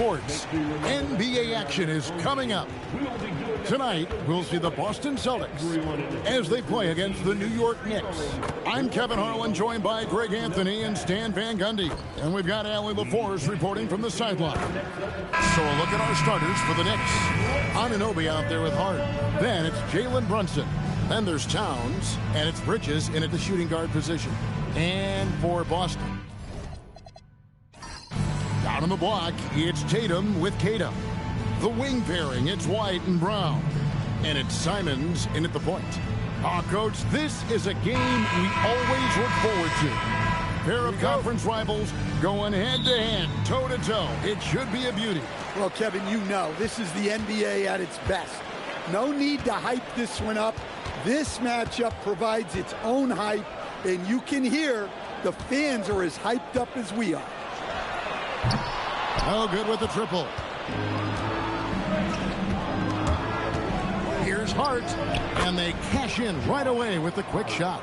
sports. NBA action is coming up. Tonight, we'll see the Boston Celtics as they play against the New York Knicks. I'm Kevin Harlan, joined by Greg Anthony and Stan Van Gundy. And we've got Allie LaForce reporting from the sideline. So a look at our starters for the Knicks. Anunoby out there with Hart. Then it's Jalen Brunson. Then there's Towns. And it's Bridges in at the shooting guard position. And for Boston, down on the block, it's Tatum with Kata. The wing pairing, it's White and Brown. And it's Simons in at the point. Coach, this is a game we always look forward to. Pair of conference rivals going head-to-head, toe-to-toe. It should be a beauty. Well, Kevin, you know, this is the NBA at its best. No need to hype this one up. This matchup provides its own hype, and you can hear the fans are as hyped up as we are. Oh, good with the triple. Here's Hart, and they cash in right away with the quick shot.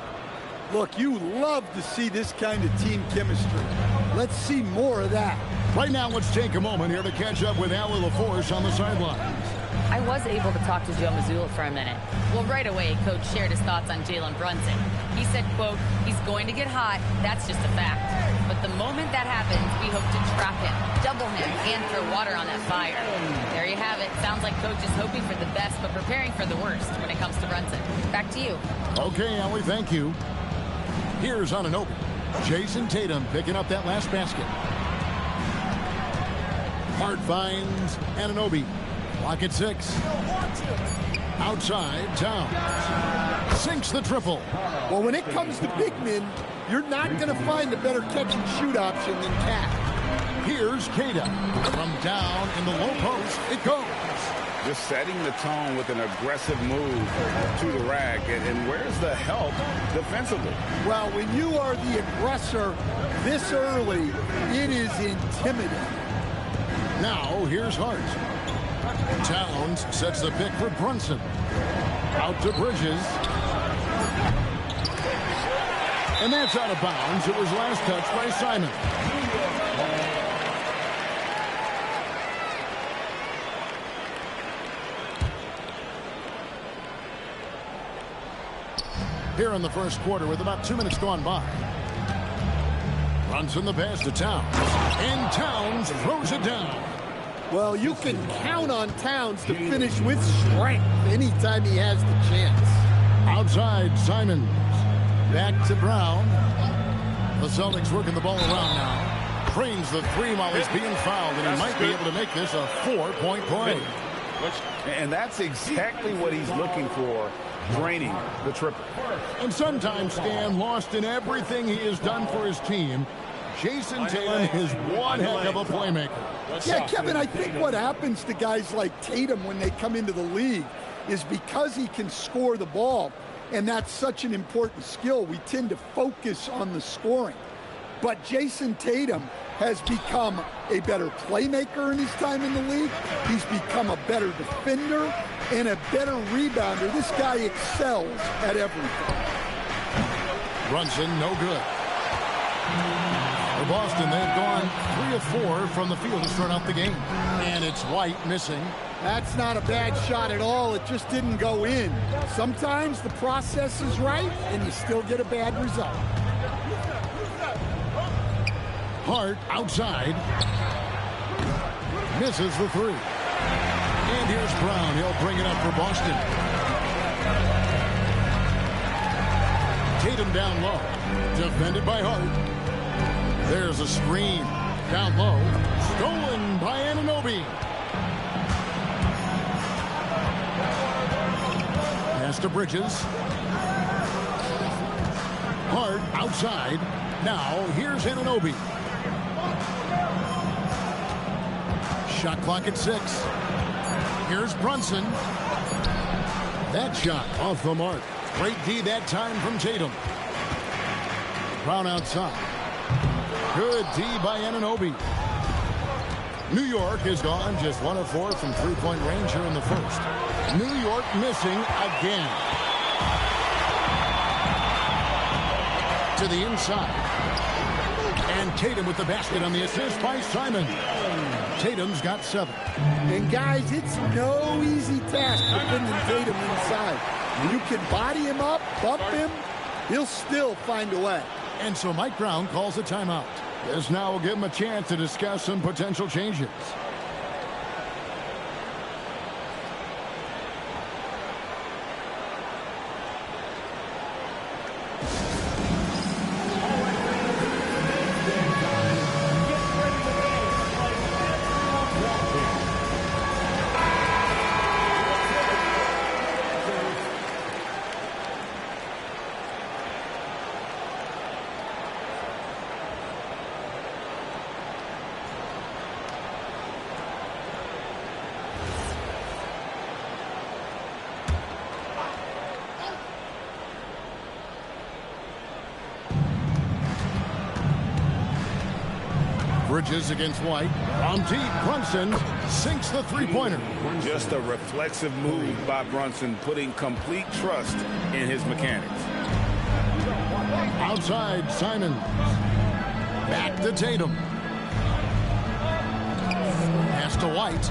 Look, you love to see this kind of team chemistry. Let's see more of that. Right now, let's take a moment here to catch up with Allie LaForce on the sidelines. I was able to talk to Joe Mazzulla for a minute. Well, right away, Coach shared his thoughts on Jalen Brunson. He said, quote, he's going to get hot. That's just a fact. But the moment that happens, we hope to trap him, double him, and throw water on that fire. There you have it. Sounds like Coach is hoping for the best, but preparing for the worst when it comes to Brunson. Back to you. Okay, Allie, thank you. Here's Anunoby. Jason Tatum picking up that last basket. Hart finds Anunoby. Lock at 6. Outside, Towns. Sinks the triple. Well, when it comes to big men, you're not going to find a better catch-and-shoot option than Cat. Here's Kata. From down in the low post, it goes. Just setting the tone with an aggressive move to the rack. And where's the help defensively? Well, when you are the aggressor this early, it is intimidating. Now, here's Hart. Towns sets the pick for Brunson. Out to Bridges. And that's out of bounds. It was last touched by Simon. Here in the first quarter with about 2 minutes gone by. Brunson the pass to Towns. And Towns throws it down. Well, you can count on Towns to finish with strength anytime he has the chance. Outside, Simons. Back to Brown. The Celtics working the ball around now. Trains the three while he's being fouled, and he might be able to make this a 4-point play. And that's exactly what he's looking for, draining the triple. And sometimes, Stan, lost in everything he has done for his team, Jason Tatum is one heck of a playmaker. Yeah, Kevin, I think what happens to guys like Tatum when they come into the league is because he can score the ball, and that's such an important skill, we tend to focus on the scoring. But Jason Tatum has become a better playmaker in his time in the league. He's become a better defender and a better rebounder. This guy excels at everything. Brunson, no good. For Boston, they've gone 3 of 4 from the field to start out the game. And it's White missing. That's not a bad shot at all. It just didn't go in. Sometimes the process is right, and you still get a bad result. Hart outside. Misses the 3. And here's Brown. He'll bring it up for Boston. Tatum down low. Defended by Hart. There's a screen. Down low. Stolen by Anunoby. Pass to Bridges. Hart outside. Now here's Anunoby. Shot clock at 6. Here's Brunson. That shot off the mark. Great D that time from Tatum. Brown outside. Good D by Anunoby. New York has gone just 1 of 4 from three-point range here in the first. New York missing again. To the inside. And And Tatum with the basket on the assist by Simon. Tatum's got 7. And guys, it's no easy task defending Tatum inside. You can body him up, bump him, he'll still find a way. And so Mike Brown calls a timeout. This now will give him a chance to discuss some potential changes. Bridges against White. On deep, Brunson sinks the three-pointer. Just a reflexive move by Brunson, putting complete trust in his mechanics. Outside, Simon. Back to Tatum. Pass to White.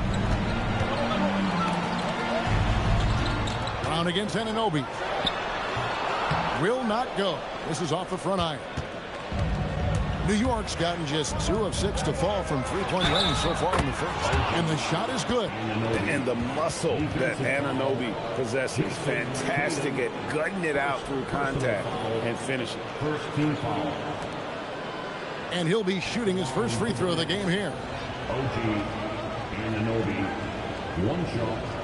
Brown against Anunoby. Will not go. This is off the front iron. New York's gotten just 2 of 6 to fall from three-point range so far in the first. And the shot is good. And the muscle that Anunoby possesses, fantastic at gutting it out through contact and finishing. First team foul. And he'll be shooting his first free throw of the game here. OG Anunoby, 1 shot.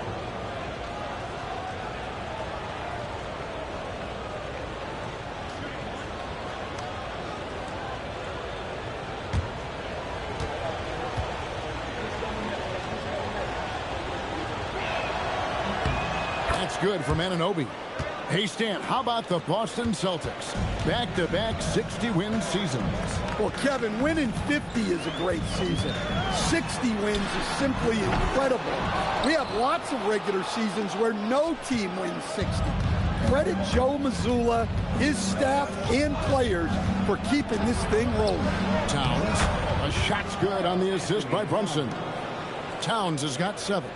Good from Anunoby. Hey, Stan, how about the Boston Celtics? Back-to-back 60-win seasons. Well, Kevin, winning 50 is a great season. 60 wins is simply incredible. We have lots of regular seasons where no team wins 60. Credit Joe Mazzulla, his staff, and players for keeping this thing rolling. Towns, a shot's good on the assist by Brunson. Towns has got 7.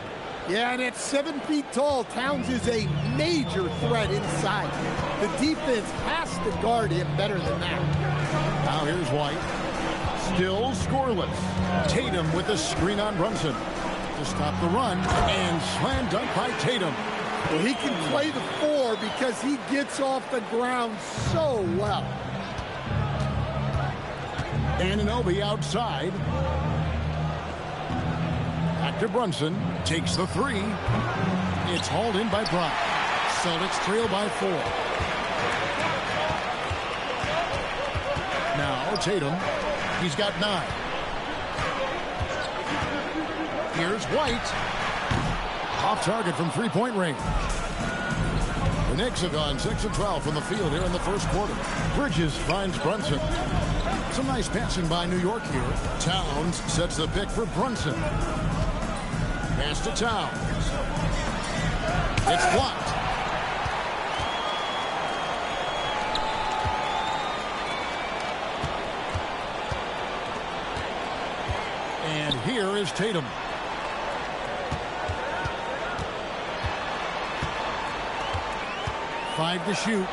Yeah, and at 7 feet tall, Towns is a major threat inside. The defense has to guard him better than that. Now here's White. Still scoreless. Tatum with a screen on Brunson to stop the run, and slam dunk by Tatum. Well, he can play the 4 because he gets off the ground so well. Anunoby outside. Back to Brunson. Takes the 3. It's hauled in by Brown. Celtics trail by 4. Now Tatum. He's got 9. Here's White. Off target from three-point range. The Knicks have gone 6 of 12 from the field here in the first quarter. Bridges finds Brunson. Some nice passing by New York here. Towns sets the pick for Brunson. Pass to Towns. It's blocked. And here is Tatum. Five to shoot.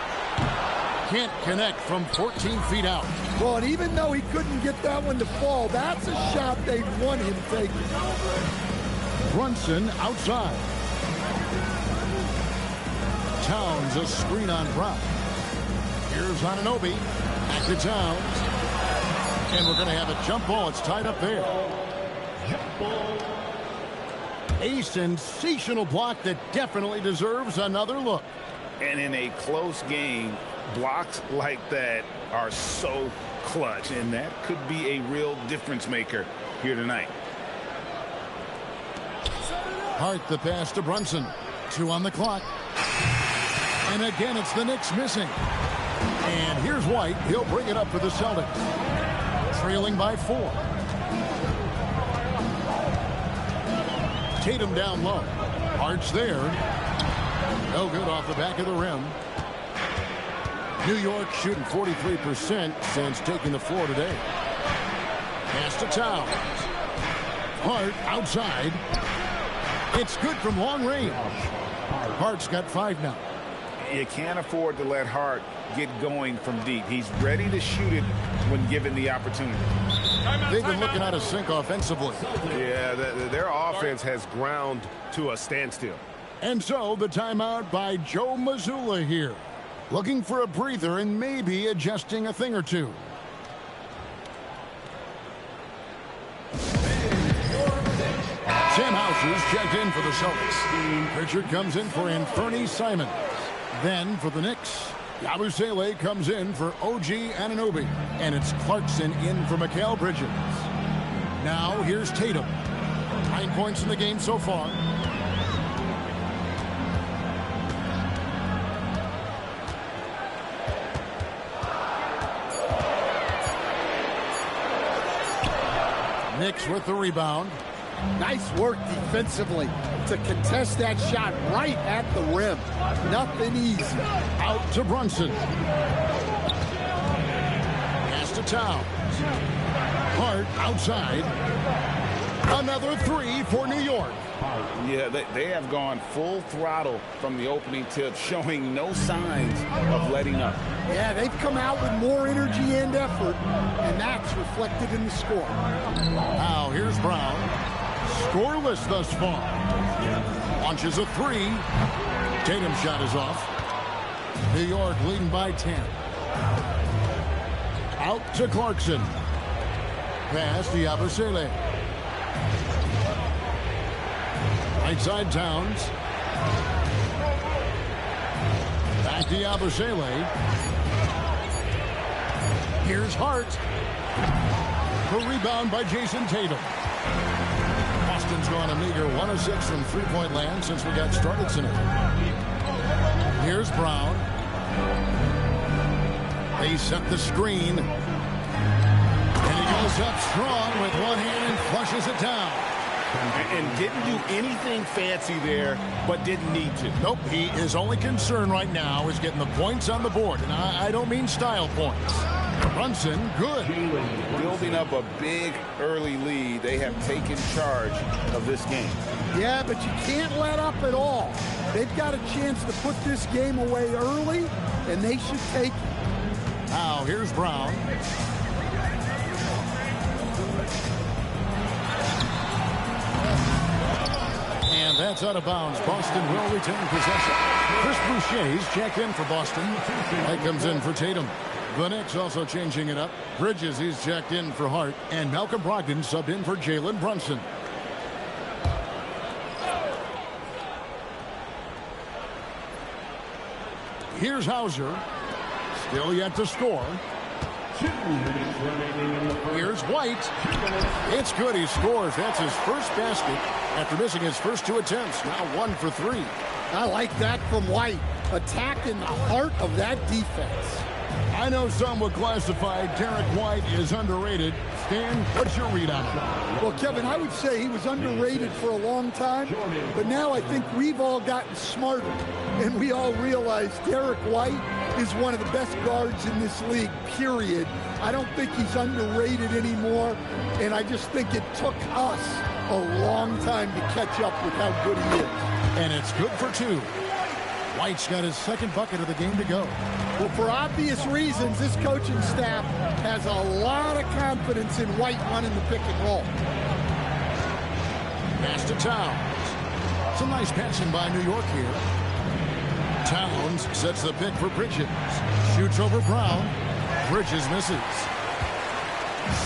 Can't connect from 14 feet out. Well, and even though he couldn't get that one to fall, that's a shot they'd want him taking. Brunson outside. Towns a screen on Brown. Here's Anunoby. Back to Towns. And we're going to have a jump ball. It's tied up there. Jump ball. A sensational block that definitely deserves another look. And in a close game, blocks like that are so clutch, and that could be a real difference maker here tonight. Hart the pass to Brunson. 2 on the clock. And again, it's the Knicks missing. And here's White. He'll bring it up for the Celtics. Trailing by 4. Tatum down low. Hart's there. No good off the back of the rim. New York shooting 43% since taking the floor today. Pass to Towns. Hart outside. It's good from long range. Hart's got 5 now. You can't afford to let Hart get going from deep. He's ready to shoot it when given the opportunity. They've been looking out of sync offensively. Yeah, their offense has ground to a standstill. And so the timeout by Joe Mazzulla here. Looking for a breather and maybe adjusting a thing or two. Sam Hauser's checked in for the Celtics. Pritchard comes in for Anthony Simons. Then for the Knicks, Yabusele comes in for OG Anunoby. And it's Clarkson in for Mikal Bridges. Now here's Tatum. 9 points in the game so far. Knicks with the rebound. Nice work defensively to contest that shot right at the rim. Nothing easy. Out to Brunson. Pass to Towns. Hart outside. Another 3 for New York. Yeah, they have gone full throttle from the opening tip, showing no signs of letting up. Yeah, they've come out with more energy and effort, and that's reflected in the score. Now here's Brown. Scoreless thus far. Launches a 3. Tatum's shot is off. New York leading by 10. Out to Clarkson. Pass to Yabusele. Right side Towns. Back to Yabusele. Here's Hart. The rebound by Jason Tatum. Boston's gone a meager 1 of 6 from three-point land since we got started tonight. Here's Brown. They set the screen. And he goes up strong with one hand and flushes it down. And didn't do anything fancy there, but didn't need to. Nope, his only concern right now is getting the points on the board. And I don't mean style points. Brunson, good. Building up a big early lead, they have taken charge of this game. Yeah, but you can't let up at all. They've got a chance to put this game away early, and they should take it. Now, here's Brown. And that's out of bounds. Boston will retain possession. Chris Boucher's checked in for Boston. That comes in for Tatum. The Knicks also changing it up. Bridges, he's checked in for Hart. And Malcolm Brogdon subbed in for Jalen Brunson. Here's Hauser. Still yet to score. Here's White. It's good. He scores. That's his first basket after missing his first 2 attempts. Now 1 for 3. I like that from White. Attacking the heart of that defense. I know some would classify Derek White as underrated. Stan, what's your read on it? Well, Kevin, I would say he was underrated for a long time, but now I think we've all gotten smarter, and we all realize Derek White is one of the best guards in this league, period. I don't think he's underrated anymore, and I just think it took us a long time to catch up with how good he is. And it's good for 2. White's got his second bucket of the game to go. Well, for obvious reasons, this coaching staff has a lot of confidence in White running the pick and roll. Pass to Towns. Some nice passing by New York here. Towns sets the pick for Bridges. Shoots over Brown. Bridges misses.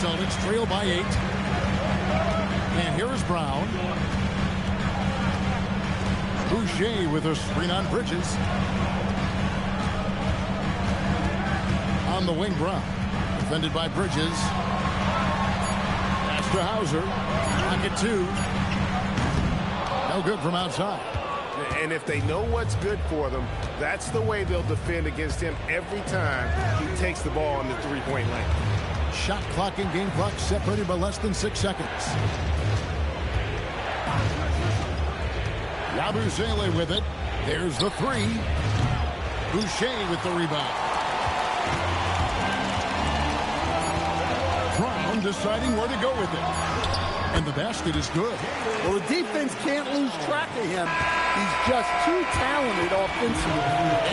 Celtics trail by 8. And here is Brown. Boucher with a screen on Bridges. On the wing, Brown. Defended by Bridges. Pass to Hauser. Pocket 2. No good from outside. And if they know what's good for them, that's the way they'll defend against him every time he takes the ball in the three-point lane. Shot clock and game clock separated by less than 6 seconds. Yabusele with it. There's the 3. Boucher with the rebound. Brown Brown deciding where to go with it. And the basket is good. Well, the defense can't lose track of him. He's just too talented offensively.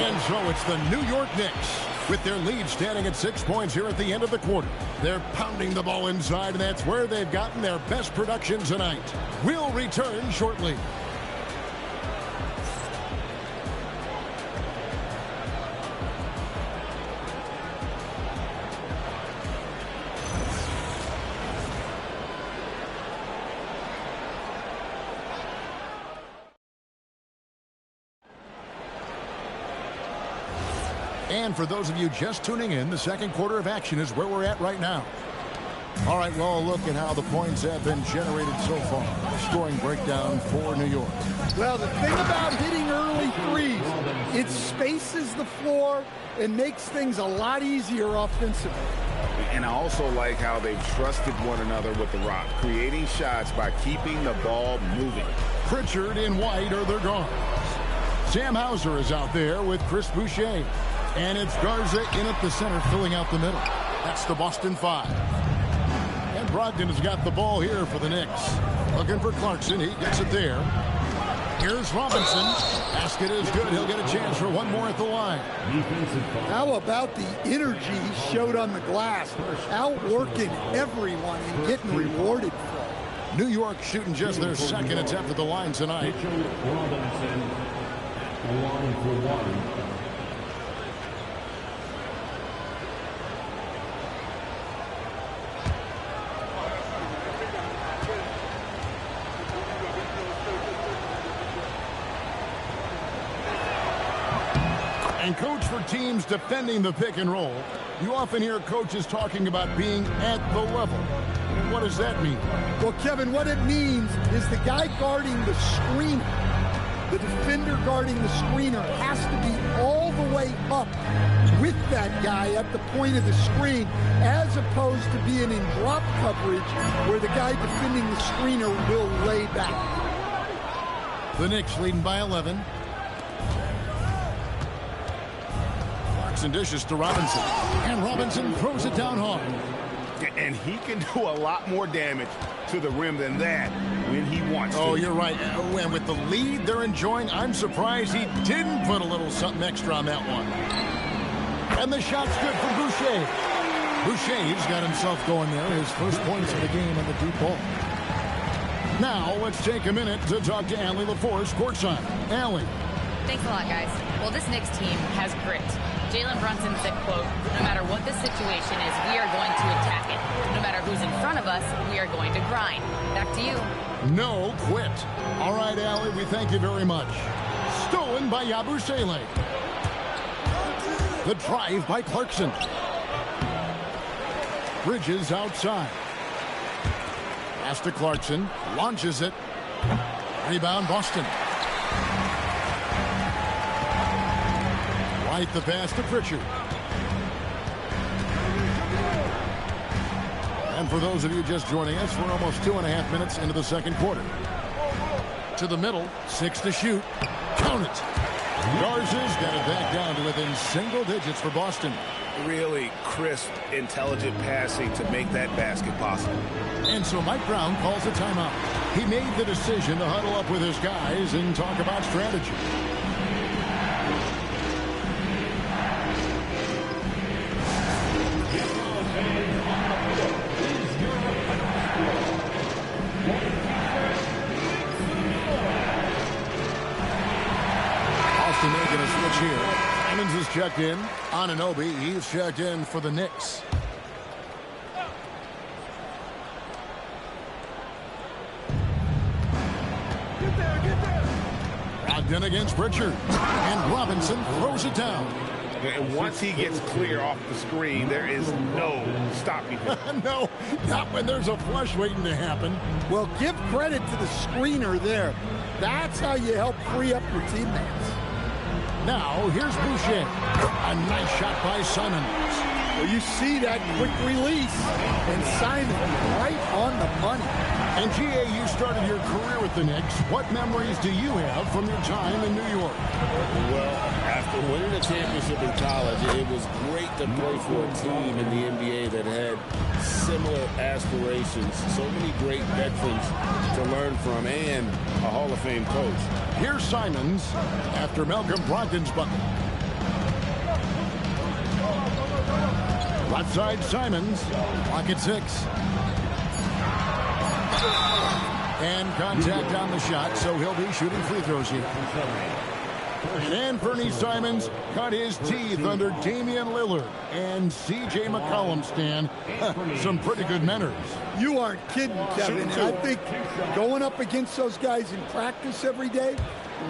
And so it's the New York Knicks with their lead standing at 6 points here at the end of the quarter. They're pounding the ball inside, and that's where they've gotten their best production tonight. We'll return shortly. And for those of you just tuning in, the second quarter of action is where we're at right now. All right, well, look at how the points have been generated so far. The scoring breakdown for New York. Well, the thing about hitting early threes, it spaces the floor and makes things a lot easier offensively. And I also like how they've trusted one another with the rock, creating shots by keeping the ball moving. Pritchard and White are their guards. Sam Hauser is out there with Chris Boucher. And it's Garza in at the center, filling out the middle. That's the Boston 5. And Brogdon has got the ball here for the Knicks. Looking for Clarkson. He gets it there. Here's Robinson. Basket is good. He'll get a chance for one more at the line. How about the energy he showed on the glass? Outworking everyone and getting rewarded for it. New York shooting just their second attempt at the line tonight. Robinson, 1 for 1. And coach, for teams defending the pick and roll, you often hear coaches talking about being at the level. What does that mean? Well, Kevin, what it means is the guy guarding the screener, the defender guarding the screener, has to be all the way up with that guy at the point of the screen, as opposed to being in drop coverage where the guy defending the screener will lay back. The Knicks leading by 11. And dishes to Robinson. And Robinson throws it down hard. And he can do a lot more damage to the rim than that when he wants to. Oh, you're right. And with the lead they're enjoying, I'm surprised he didn't put a little something extra on that one. And the shot's good for Boucher. Boucher's got himself going there. His first points of the game on the deep ball. Now, let's take a minute to talk to Allie LaForce courtside. Allie. Thanks a lot, guys. Well, this Knicks team has grit. Jalen Brunson said, quote, no matter what the situation is, we are going to attack it. No matter who's in front of us, we are going to grind. Back to you. No quit. All right, Allie, we thank you very much. Stolen by Yabusele. The drive by Clarkson. Bridges outside. Pass to Clarkson. Launches it. Rebound, Boston. Right, the pass to Pritchard. And for those of you just joining us, we're almost 2.5 minutes into the second quarter. To the middle, 6 to shoot. Count it. Garza's got it back down to within single digits for Boston. Really crisp, intelligent passing to make that basket possible. And so Mike Brown calls a timeout. He made the decision to huddle up with his guys and talk about strategy. Making a switch here. Simmons is checked in. Anunoby, he's checked in for the Knicks. Get there. Brogdon against Pritchard. And Robinson throws it down. And once he gets clear off the screen, there is no stopping him. No, not when there's a flush waiting to happen. Well, give credit to the screener there. That's how you help free up your teammates. Now, here's Boucher. A nice shot by Simons. Well, you see that quick release, and Simon right on the money. And G.A., you started your career with the Knicks. What memories do you have from your time in New York? Well, after winning a championship in college, it was great to play for a team in the NBA that had similar aspirations. So many great veterans to learn from and a Hall of Fame coach. Here's Simons after Malcolm Brogdon's bucket. Left side Simons. Clock at 6. And contact on the shot, so he'll be shooting free throws here. And Anthony Simons cut his teeth under Damian Lillard and C.J. McCollum, Stan. Some pretty good mentors. You aren't kidding, Kevin. And I think going up against those guys in practice every day,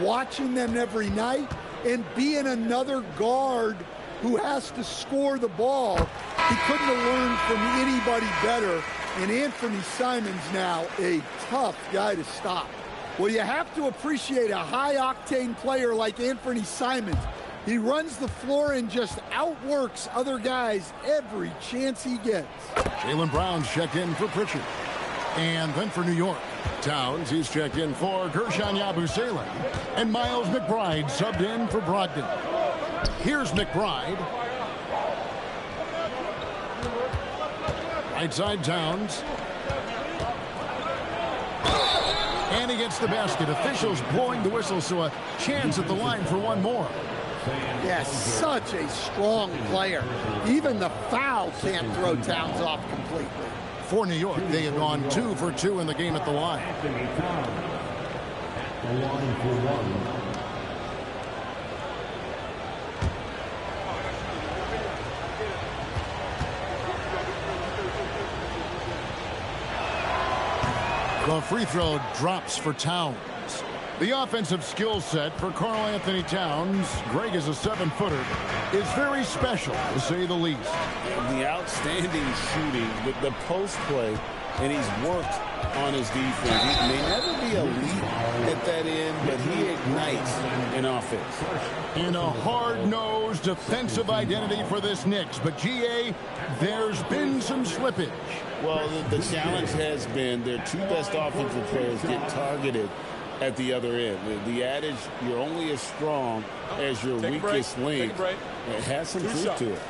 watching them every night, and being another guard who has to score the ball, he couldn't have learned from anybody better. And Anthony Simons now a tough guy to stop. Well, you have to appreciate a high-octane player like Anthony Simons. He runs the floor and just outworks other guys every chance he gets. Jaylen Brown's checked in for Pritchard. And then for New York, Towns, he's checked in for Gershon Yabusele. And Miles McBride subbed in for Brogdon. Here's McBride. Right side Towns. And he gets the basket. Officials blowing the whistle, so a chance at the line for one more. Yes, such a strong player. Even the foul can't throw Towns off completely. For New York, they have gone 2 for 2 in the game at the line. The line for one. The free throw drops for Towns. The offensive skill set for Karl Anthony Towns, Greg is a 7-footer, is very special, to say the least. The outstanding shooting with the post play, and he's worked on his defense. He may never be elite at that end, but he ignites an offense. In a hard-nosed defensive identity for this Knicks, but GA, there's been some slippage. Well, the challenge has been their two best offensive players get targeted at the other end. The adage, you're only as strong as your weakest link, it has some truth to it.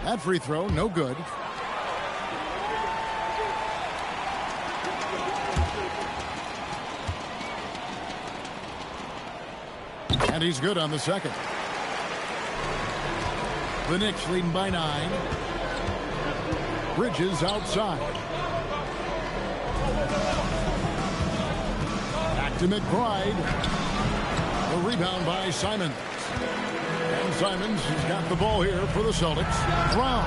That free throw, no good. And he's good on the second. The Knicks leading by 9. Bridges outside. Back to McBride. The rebound by Simons. And Simons has got the ball here for the Celtics. Brown.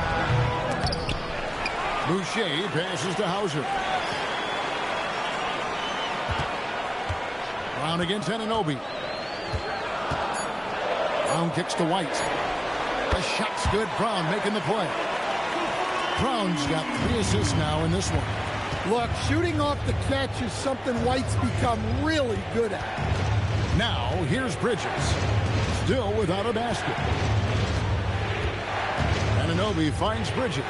Boucher passes to Hauser. Brown against Anunoby. Brown kicks to White. The shot's good. Brown making the play. Brown's got 3 assists now in this one. Look, shooting off the catch is something White's become really good at. Now, here's Bridges. Still without a basket. Anunoby finds Bridges.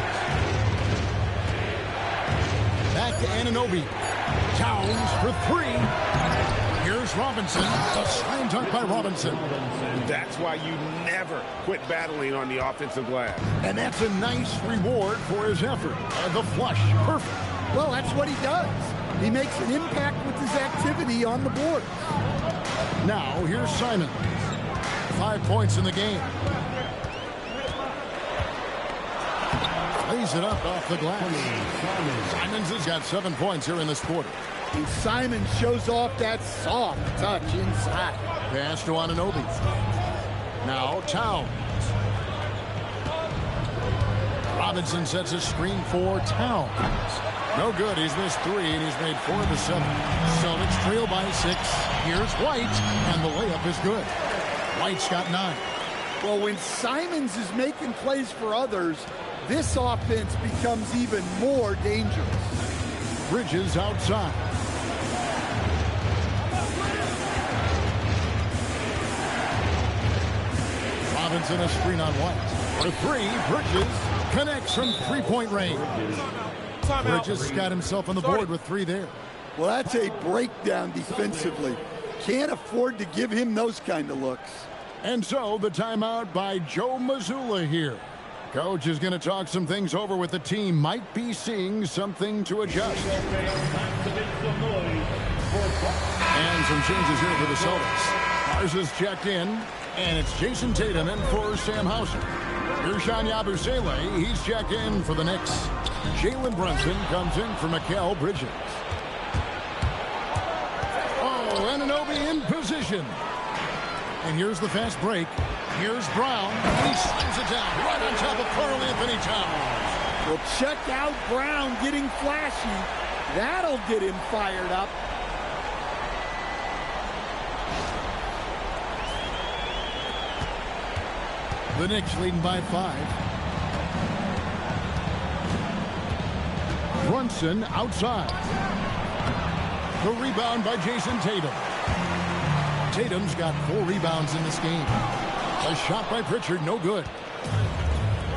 Back to Anunoby. Towns for 3. Here's Robinson. A slam dunk by Robinson. That's why you never quit battling on the offensive glass. And that's a nice reward for his effort. The flush. Perfect. Well, that's what he does. He makes an impact with his activity on the board. Now, here's Simons. 5 points in the game. Lays it up off the glass. Simons has got 7 points here in this quarter. And Simons shows off that soft touch inside. Pass to Anunoby. Now Towns. Robinson sets a screen for Towns. No good. He's missed 3, and he's made 4 of the 7. Celtics trail by 6. Here's White, and the layup is good. White's got 9. Well, when Simons is making plays for others, this offense becomes even more dangerous. Bridges outside. Robinson a screen on White. For three, Bridges connects from three-point range. Bridges got himself on the board with three there. Well, that's a breakdown defensively. Can't afford to give him those kind of looks. And so the timeout by Joe Mazzulla here. Coach is going to talk some things over with the team. Might be seeing something to adjust. And some changes here for the Celtics. Ours is checked in, and it's Jason Tatum in for Sam Hauser. Ersan Yabusele, he's checked in for the Knicks. Jalen Brunson comes in for Mikal Bridges. Oh, Anunoby in position. And here's the fast break. Here's Brown. And he slams it down right on top of Karl Anthony Towns. Well, check out Brown getting flashy. That'll get him fired up. The Knicks leading by 5. Brunson outside. The rebound by Jason Tatum. Tatum's got 4 rebounds in this game. A shot by Pritchard, no good.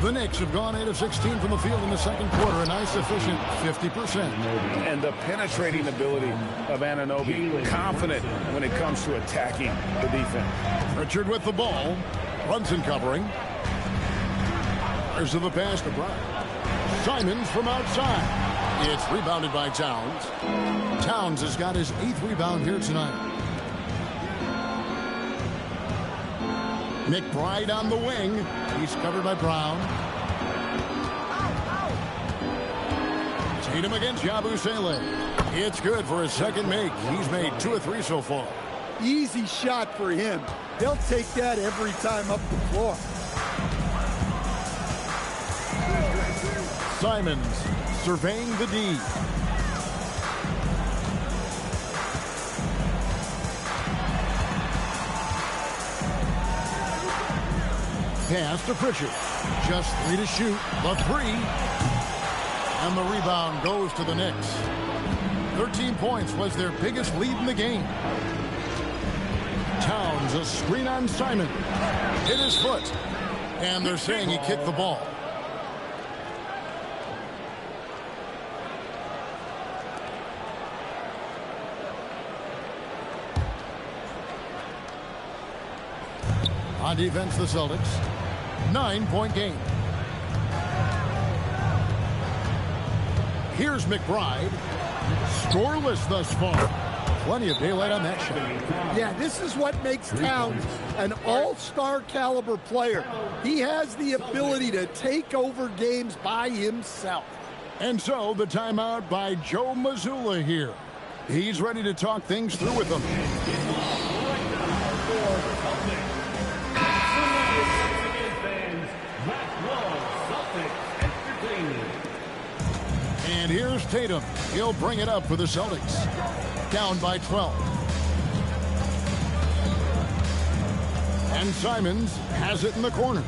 The Knicks have gone 8 of 16 from the field in the second quarter, a nice efficient 50%. And the penetrating ability of Anunoby, confident when it comes to attacking the defense. Pritchard with the ball. Brunson covering. There's the pass to Brown. Simons from outside. It's rebounded by Towns. Towns has got his 8th rebound here tonight. McBride on the wing. He's covered by Brown. Tatum against Yabusele. It's good for his second make. He's made 2 of 3 so far. Easy shot for him. They'll take that every time up the floor. Simons surveying the D. Pass to Pritchard. Just 3 to shoot. The 3. And the rebound goes to the Knicks. 13 points was their biggest lead in the game. Towns, a screen on Simon. Hit his foot. And they're saying he kicked the ball. On defense, the Celtics. 9-point game. Here's McBride. Scoreless thus far. Plenty of daylight on that shot. Yeah, this is what makes Towns an all-star caliber player. He has the ability to take over games by himself. And so the timeout by Joe Mazzulla here. He's ready to talk things through with them. And here's Tatum. He'll bring it up for the Celtics. Down by 12. And Simons has it in the corner.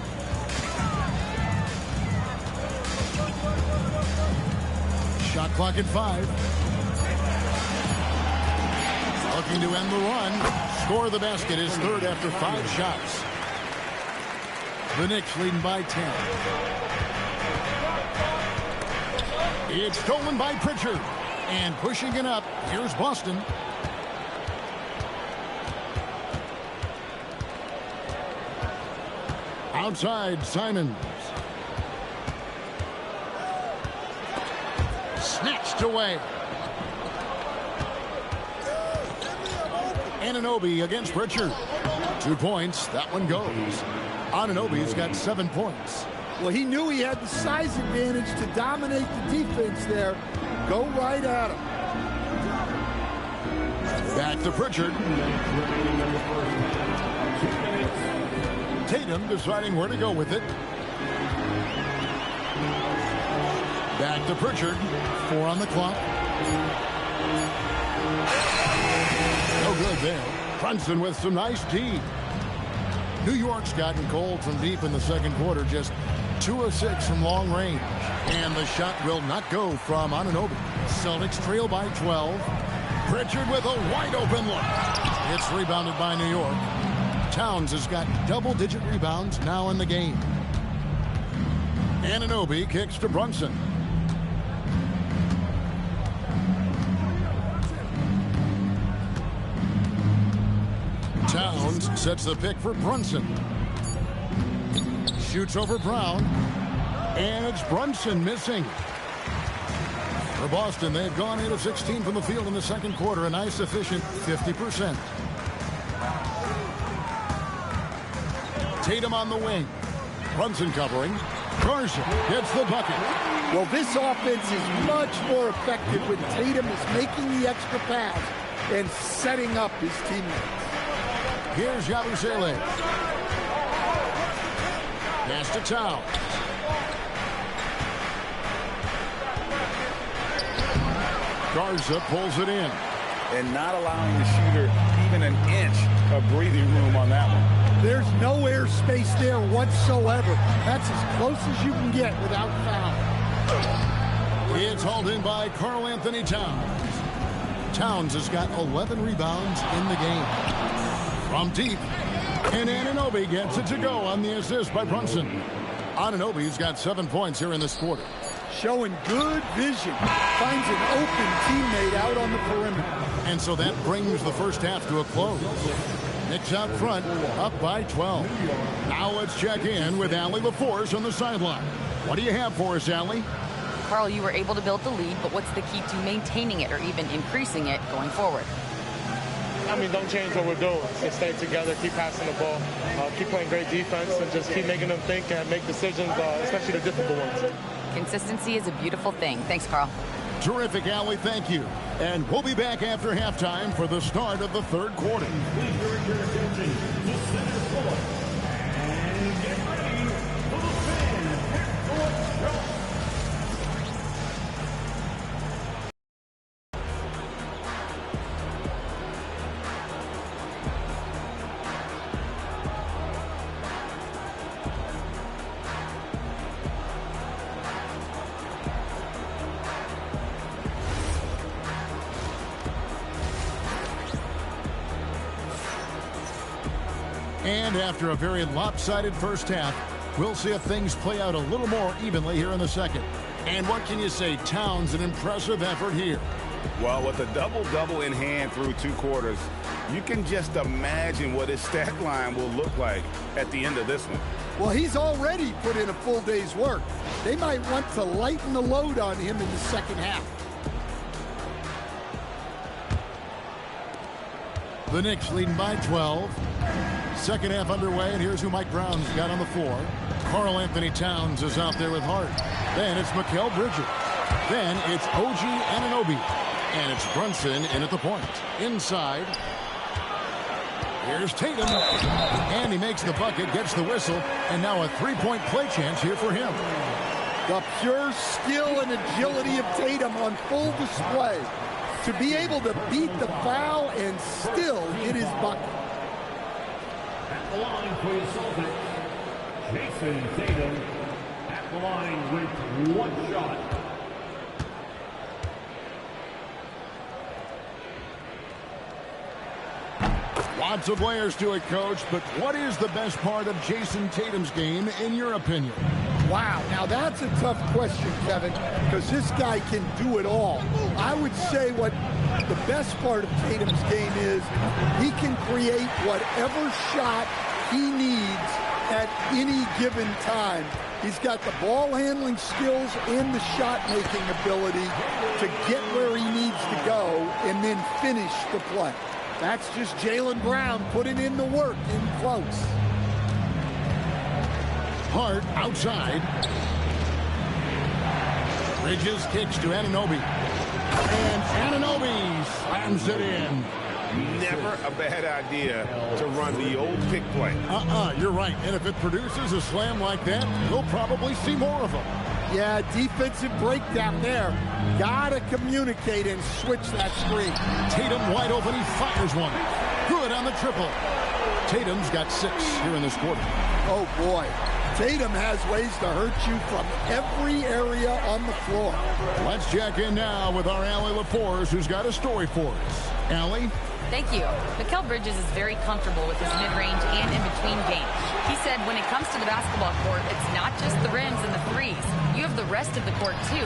Shot clock at 5. Looking to end the run. Score the basket, his 3rd after 5 shots. The Knicks leading by 10. It's stolen by Pritchard. And pushing it up, here's Boston. Outside, Simons. Snatched away. Anunoby against Pritchard. 2 points. That one goes. Anunoby's got 7 points. Well, he knew he had the size advantage to dominate the defense there. Go right at him. Back to Pritchard. Tatum deciding where to go with it. Back to Pritchard. 4 on the clock. No good there. Brunson with some nice D. New York's gotten cold from deep in the second quarter. Just 2 of 6 from long range. And the shot will not go from Anunoby. Celtics trail by 12. Pritchard with a wide open look. It's rebounded by New York. Towns has got double-digit rebounds now in the game. Anunoby kicks to Brunson. Towns sets the pick for Brunson. Shoots over Brown. And it's Brunson missing. For Boston, they've gone 8 of 16 from the field in the second quarter. A nice, efficient 50%. Tatum on the wing. Brunson covering. Garza gets the bucket. Well, this offense is much more effective when Tatum is making the extra pass and setting up his teammates. Here's Yabusele. Pass to Towns. Garza pulls it in. And not allowing the shooter even an inch of breathing room on that one. There's no airspace there whatsoever. That's as close as you can get without foul. It's hauled in by Karl Anthony Towns. Towns has got 11 rebounds in the game. From deep, and Anunoby gets it to go on the assist by Brunson. Anunoby's got 7 points here in this quarter. Showing good vision. Finds an open teammate out on the perimeter. And so that brings the first half to a close. Knicks out front, up by 12. Now let's check in with Allie LaForce on the sideline. What do you have for us, Allie? Carl, you were able to build the lead, but what's the key to maintaining it or even increasing it going forward? I mean, don't change what we're doing. Just stay together, keep passing the ball, keep playing great defense, and just keep making them think and make decisions, especially the difficult ones. Consistency is a beautiful thing. Thanks, Carl. Terrific, Allie. Thank you. And we'll be back after halftime for the start of the third quarter. And after a very lopsided first half, we'll see if things play out a little more evenly here in the second. And what can you say? Towns, an impressive effort here. Well, with a double-double in hand through 2 quarters, you can just imagine what his stat line will look like at the end of this one. Well, he's already put in a full day's work. They might want to lighten the load on him in the second half. The Knicks leading by 12. Second half underway, and here's who Mike Brown's got on the floor. Karl Anthony Towns is out there with Hart. Then it's Mikal Bridges. Then it's OG Anunoby. And it's Brunson in at the point. Inside. Here's Tatum. And he makes the bucket, gets the whistle, and now a three-point play chance here for him. The pure skill and agility of Tatum on full display. To be able to beat the foul and still hit his bucket. At the line for the Celtics, Jason Tatum at the line with 1 shot. Lots of layers to it, Coach, but what is the best part of Jason Tatum's game, in your opinion? Wow, now that's a tough question, Kevin, because this guy can do it all. I would say what the best part of Tatum's game is he can create whatever shot he needs at any given time. He's got the ball handling skills and the shot-making ability to get where he needs to go and then finish the play. That's just Jaylen Brown putting in the work in close. Hart outside. Bridges kicks to Anunoby. And Anunoby slams it in. Never a bad idea to run the old pick play. You're right. And if it produces a slam like that, we'll probably see more of them. Yeah, defensive breakdown there. Gotta communicate and switch that screen. Tatum wide open. He fires one. Good on the triple. Tatum's got 6 here in this quarter. Oh, boy. Tatum has ways to hurt you from every area on the floor. Let's check in now with our Allie LaForce, who's got a story for us. Allie? Thank you. Mikal Bridges is very comfortable with his mid-range and in-between game. He said when it comes to the basketball court, it's not just the rims and the threes. You have the rest of the court, too.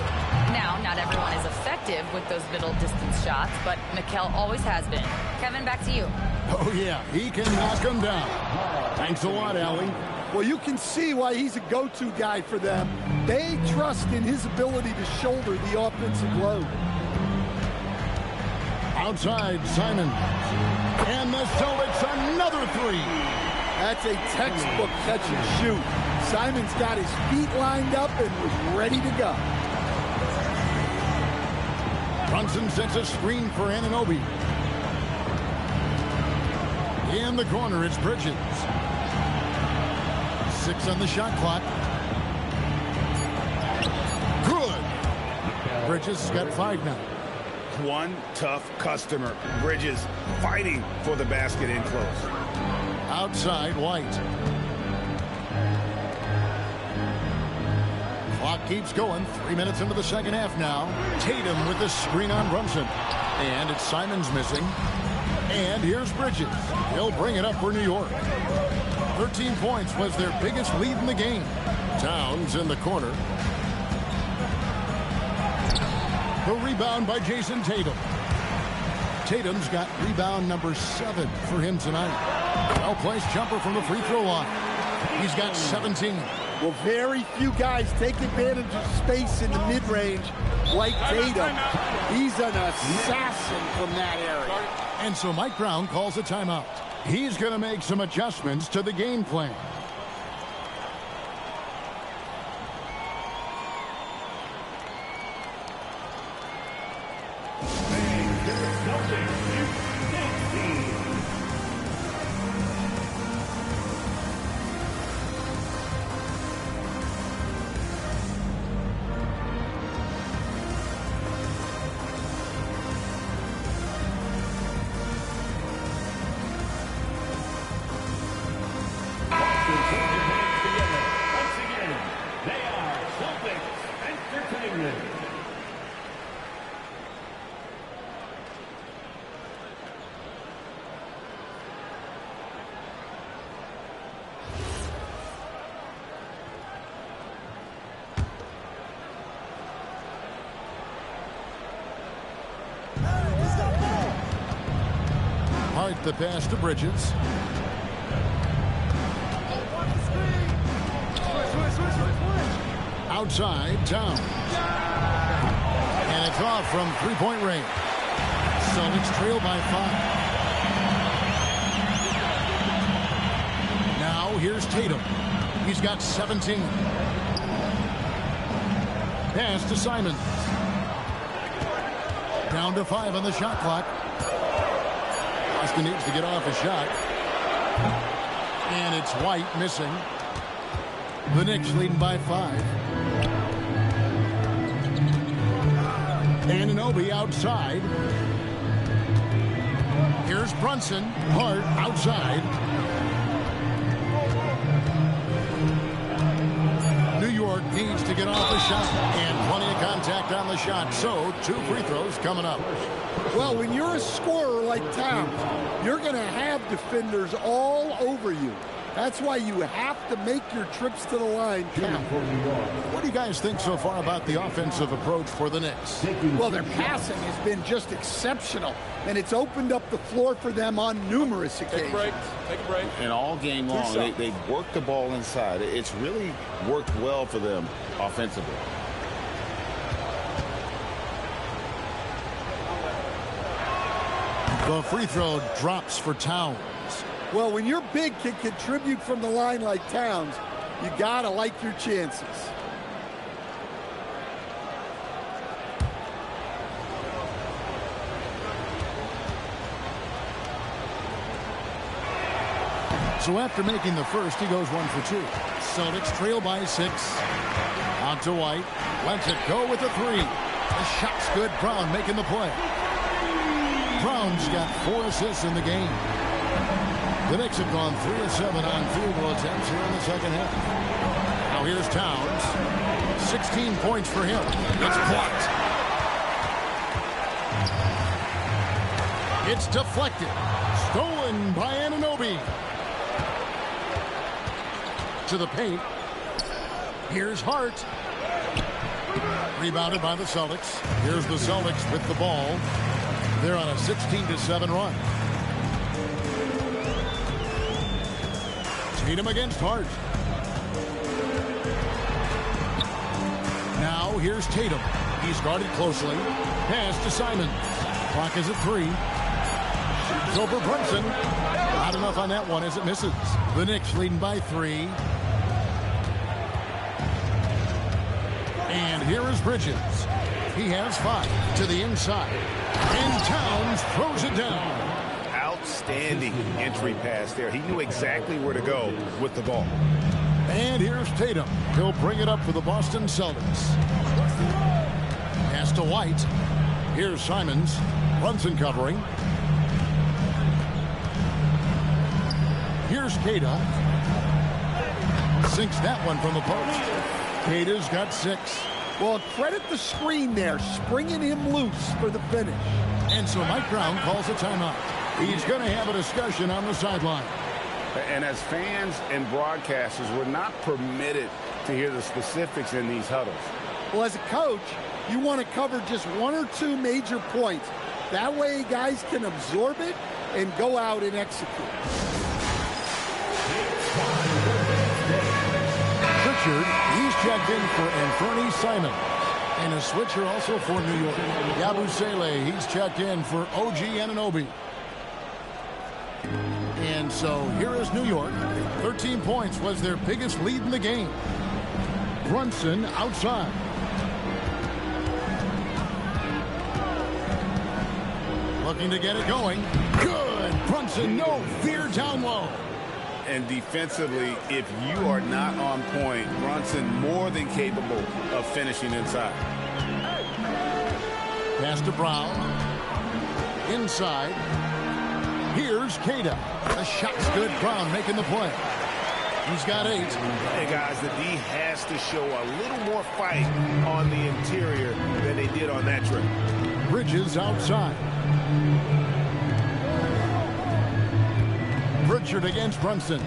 Now, not everyone is effective with those middle-distance shots, but Mikal always has been. Kevin, back to you. Oh, yeah, he can knock them down. Thanks a lot, Allie. Well, you can see why he's a go-to guy for them. They trust in his ability to shoulder the offensive load. Outside, Simon. And the Celtics another three. That's a textbook catch and shoot. Simon's got his feet lined up and was ready to go. Brunson sets a screen for Anunoby. In the corner, it's Bridges. 6 on the shot clock. Good. Bridges has got 5 now. One tough customer. Bridges fighting for the basket in close. Outside, White. Clock keeps going. 3 minutes into the second half now. Tatum with the screen on Brunson. And it's Simon's missing. And here's Bridges. He'll bring it up for New York. 13 points was their biggest lead in the game. Towns in the corner. The rebound by Jason Tatum. Tatum's got rebound number 7 for him tonight. Well-placed jumper from the free throw line. He's got 17. Well, very few guys take advantage of space in the mid-range like Tatum. He's an assassin from that area. And so Mike Brown calls a timeout. He's going to make some adjustments to the game plan. Hart the pass to Bridges. Outside, Towns. And it's off from three-point range. Celtics trail by 5. Now here's Tatum. He's got 17. Pass to Simons. Down to 5 on the shot clock. Austin needs to get off a shot. And it's White missing. The Knicks leading by 5. Anunoby outside. Here's Brunson. Hart outside. New York needs to get off the shot. And plenty of contact on the shot. So 2 free throws coming up. Well, when you're a scorer like Towns, you're going to have defenders all over you. That's why you have to make your trips to the line count. What do you guys think so far about the offensive approach for the Knicks? Well, their passing has been just exceptional, and it's opened up the floor for them on numerous occasions. Take a break. And all game long, they've worked the ball inside. It's really worked well for them offensively. The free throw drops for Towns. Well, when your big can contribute from the line like Towns, you got to like your chances. So after making the first, he goes 1 for 2. Celtics trail by 6. Out to White. Lets it go with a 3. The shot's good. Brown making the play. Brown's got 4 assists in the game. The Knicks have gone 3 of 7 on field goal attempts here in the second half. Now here's Towns. 16 points for him. It's blocked. It's deflected. Stolen by Anunoby. To the paint. Here's Hart. Rebounded by the Celtics. Here's the Celtics with the ball. They're on a 16-7 run. Tatum against Hart. Now here's Tatum. He's guarded closely. Pass to Simons. Clock is at 3. Shoots over Brunson. Not enough on that one as it misses. The Knicks leading by 3. And here is Bridges. He has 5 to the inside. And Towns throws it down. Outstanding entry pass there. He knew exactly where to go with the ball. And here's Tatum. He'll bring it up for the Boston Celtics. Pass to White. Here's Simons. Brunson covering. Here's Kata. Sinks that one from the post. Kata's got 6. Well, credit the screen there, springing him loose for the finish. And so Mike Brown calls a timeout. He's going to have a discussion on the sideline. And as fans and broadcasters, we're not permitted to hear the specifics in these huddles. Well, as a coach, you want to cover just 1 or 2 major points. That way guys can absorb it and go out and execute. Pritchard, he's checked in for Anthony Simons. And a switcher also for New York. Yabusele, he's checked in for OG Anunoby. And so here is New York. 13 points was their biggest lead in the game. Brunson outside. Looking to get it going. Good. Brunson, no fear down low. And defensively, if you are not on point, Brunson more than capable of finishing inside. Pass to Brown. Inside. Here's Kata. The shot's good. Brown making the play. He's got 8. Hey, guys, the D has to show a little more fight on the interior than they did on that trip. Bridges outside. Pritchard against Brunson.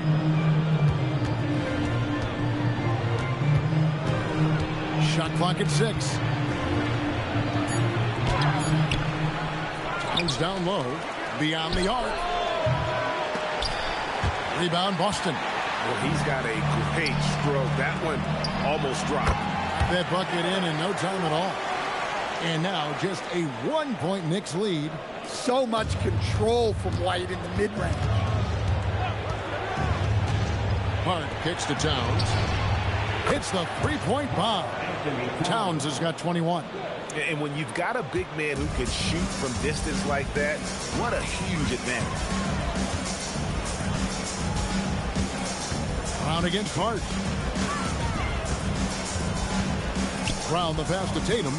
Shot clock at 6. Towns down low. Beyond the arc. Rebound Boston. Well, he's got a great stroke. That one almost dropped. That bucket in no time at all. And now just a 1-point Knicks lead. So much control from White in the mid-range. Hart kicks to Towns. Hits the 3-point bomb. Towns has got 21. And when you've got a big man who can shoot from distance like that, what a huge advantage. Brown against Hart. Brown the pass to Tatum.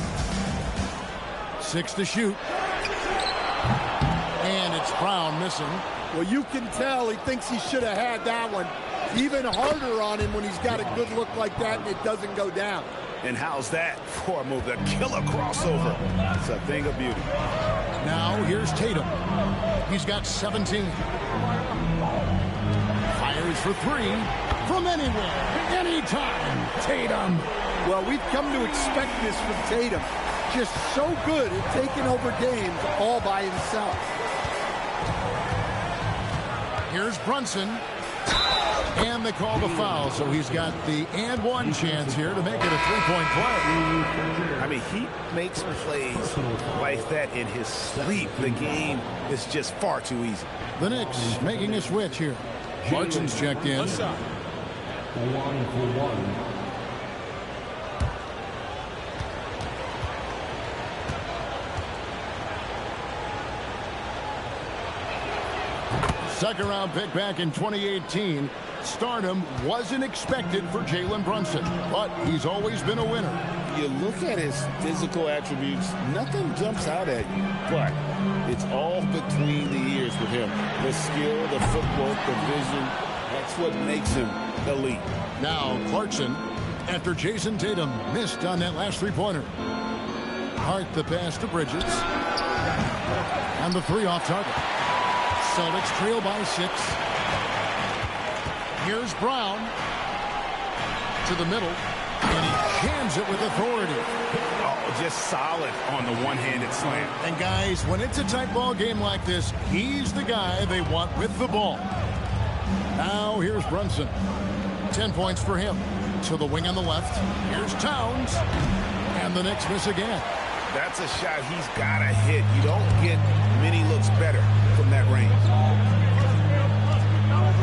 6 to shoot. And it's Brown missing. Well, you can tell he thinks he should have had that one. Even harder on him when he's got a good look like that and it doesn't go down. And how's that for a move? The killer crossover. It's a thing of beauty. Now here's Tatum. He's got 17. Fires for 3 from anywhere, anytime. Tatum. Well, we've come to expect this from Tatum. Just so good at taking over games all by himself. Here's Brunson. And they call the foul, so he's got the and 1 chance here to make it a 3-point play. I mean, he makes plays like that in his sleep. The game is just far too easy. The Knicks making a switch here. Clarkson's checked in. What's up? 1-for-1. Second round pick back in 2018. Stardom wasn't expected for Jalen Brunson, but he's always been a winner. You look at his physical attributes, nothing jumps out at you, but it's all between the ears with him. The skill, the footwork, the vision, that's what makes him elite. Now Clarkson, after Jason Tatum missed on that last 3-pointer. Hart the pass to Bridges. And the three off target. Celtics trail by 6. Here's Brown to the middle, and he jams it with authority. Oh, just solid on the one-handed slam. And guys, when it's a tight ball game like this, he's the guy they want with the ball. Now here's Brunson. 10 points for him. To the wing on the left. Here's Towns. And the Knicks miss again. That's a shot he's got to hit. You don't get many looks better from that range.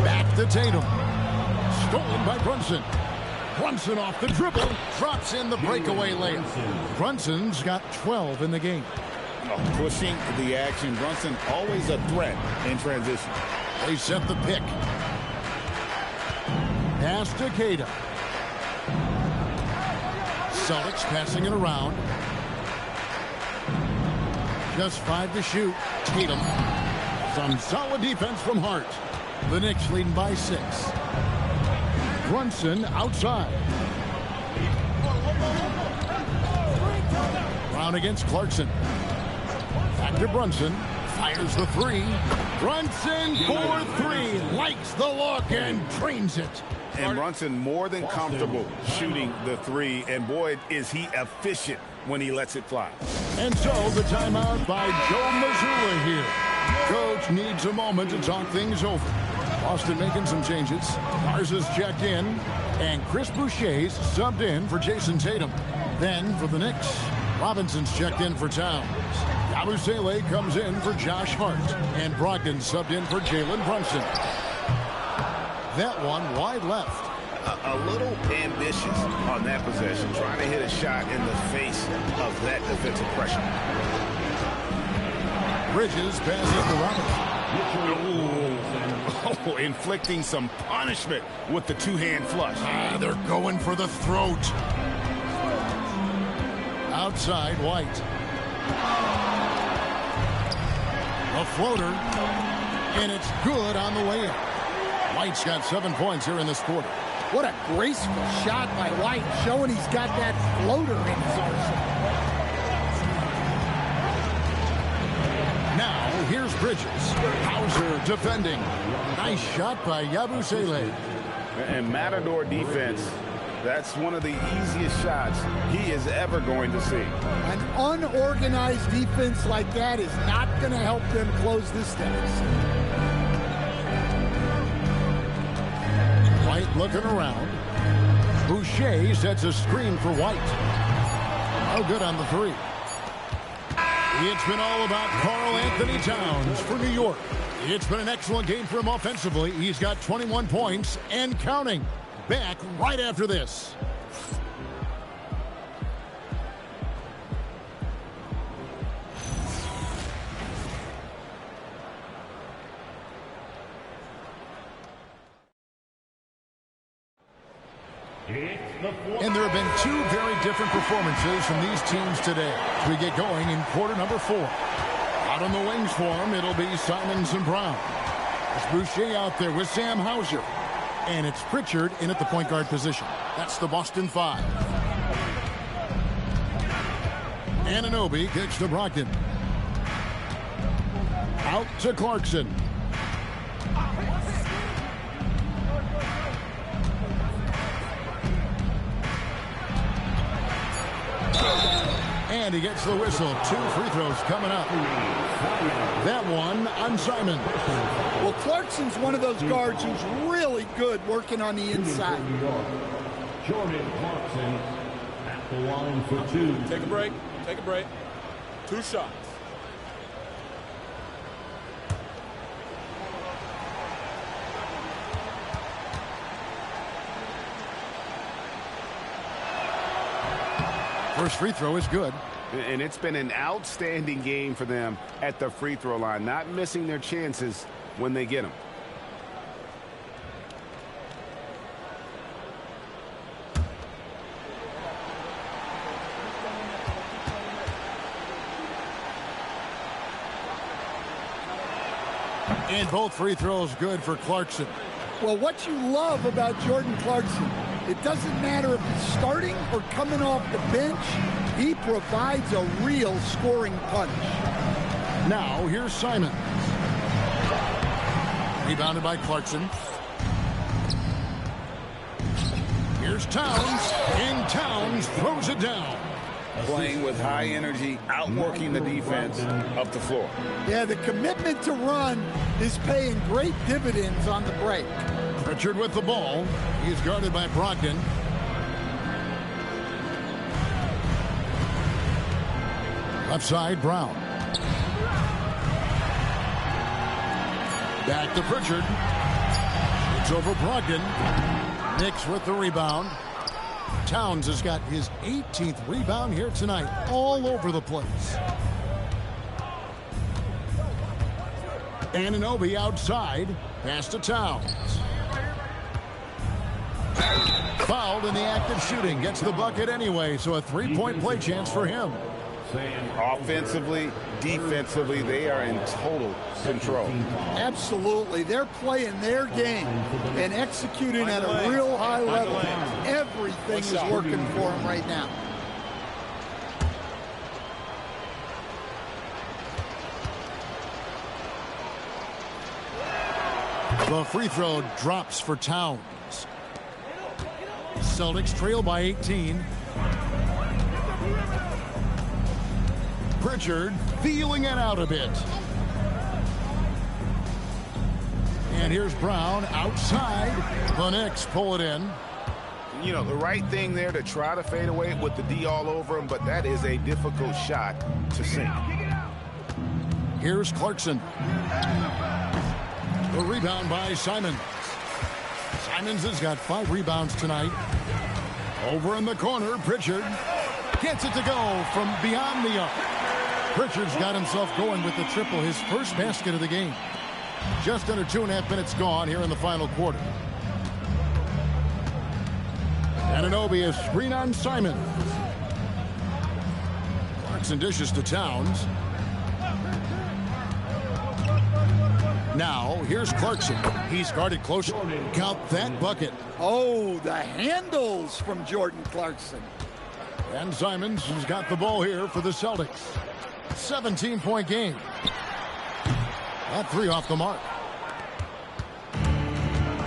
Back to Tatum. Stolen by Brunson. Brunson off the dribble. Drops in the breakaway layup. Brunson's got 12 in the game. Pushing the action. Brunson always a threat in transition. They set the pick. Pass to Tatum. Celtics passing it around. Just 5 to shoot. Tatum. Some solid defense from Hart. The Knicks leading by 6. Brunson outside. Brown against Clarkson. Back to Brunson. Fires the 3. Brunson for 3. Likes the look and drains it. And Brunson more than comfortable shooting the 3. And boy, is he efficient when he lets it fly. And so the timeout by Joe Mazzulla here. Coach needs a moment to talk things over. Boston making some changes. Garza's checked in. And Chris Boucher's subbed in for Jason Tatum. Then for the Knicks, Robinson's checked in for Towns. Yabusele comes in for Josh Hart. And Brogdon subbed in for Jalen Brunson. That one wide left. A little ambitious on that possession, trying to hit a shot in the face of that defensive pressure. Bridges passing to Robinson. Oh, inflicting some punishment with the two-hand flush. They're going for the throat. Outside, White. A floater. And it's good on the layup. White's got 7 points here in this quarter. What a graceful shot by White, showing he's got that floater in his arsenal. Now, here's Bridges. Hauser defending. Nice shot by Yabusele. And Matador defense, that's one of the easiest shots he is ever going to see. An unorganized defense like that is not going to help them close this deficit. White looking around. Boucher sets a screen for White. No good on the 3. It's been all about Karl Anthony Towns for New York. It's been an excellent game for him offensively. He's got 21 points and counting. Back right after this. And there have been 2 very different performances from these teams today as we get going in quarter number 4. Out on the wings for him, it'll be Simons and Brown. It's Boucher out there with Sam Hauser. And it's Pritchard in at the point guard position. That's the Boston 5. Anunoby kicks to Brogdon. Out to Clarkson. And he gets the whistle. 2 free throws coming up. That one on Simon. Well, Clarkson's one of those guards who's really good working on the inside. Jordan Clarkson at the line for 2. Take a break. Take a break. 2 shots. First free throw is good. And it's been an outstanding game for them at the free throw line, not missing their chances when they get them. And both free throws good for Clarkson. Well, what you love about Jordan Clarkson, it doesn't matter if he's starting or coming off the bench, he provides a real scoring punch. Now here's Simon. Rebounded by Clarkson. Here's Towns, and Towns throws it down. Playing with high energy, outworking the defense up the floor. Yeah, the commitment to run is paying great dividends on the break. Pritchard with the ball. He's guarded by Brogdon. Left side, Brown. Back to Pritchard. It's over Brogdon. Knicks with the rebound. Towns has got his 18th rebound here tonight, all over the place. Anunoby outside, pass to Towns. Fouled in the act of shooting, gets the bucket anyway, so a three-point play chance for him. Offensively, defensively, they are in total control. Absolutely. They're playing their game and executing at a real high level. Everything is working for them right now. The free throw drops for Towns. Celtics trail by 18. Pritchard feeling it out a bit. And here's Brown outside. The Knicks pull it in. You know, the right thing there to try to fade away with the D all over him, but that is a difficult shot to sink. Here's Clarkson. The rebound by Simons. Simons has got 5 rebounds tonight. Over in the corner, Pritchard gets it to go from beyond the arc. Pritchard's got himself going with the triple, his first basket of the game. Just under 2.5 minutes gone here in the final quarter. Anunoby is screen on Simon. Clarkson dishes to Towns. Now, here's Clarkson. He's guarded close. Count that bucket. Oh, the handles from Jordan Clarkson. And Simons has got the ball here for the Celtics. 17-point game. That 3 off the mark.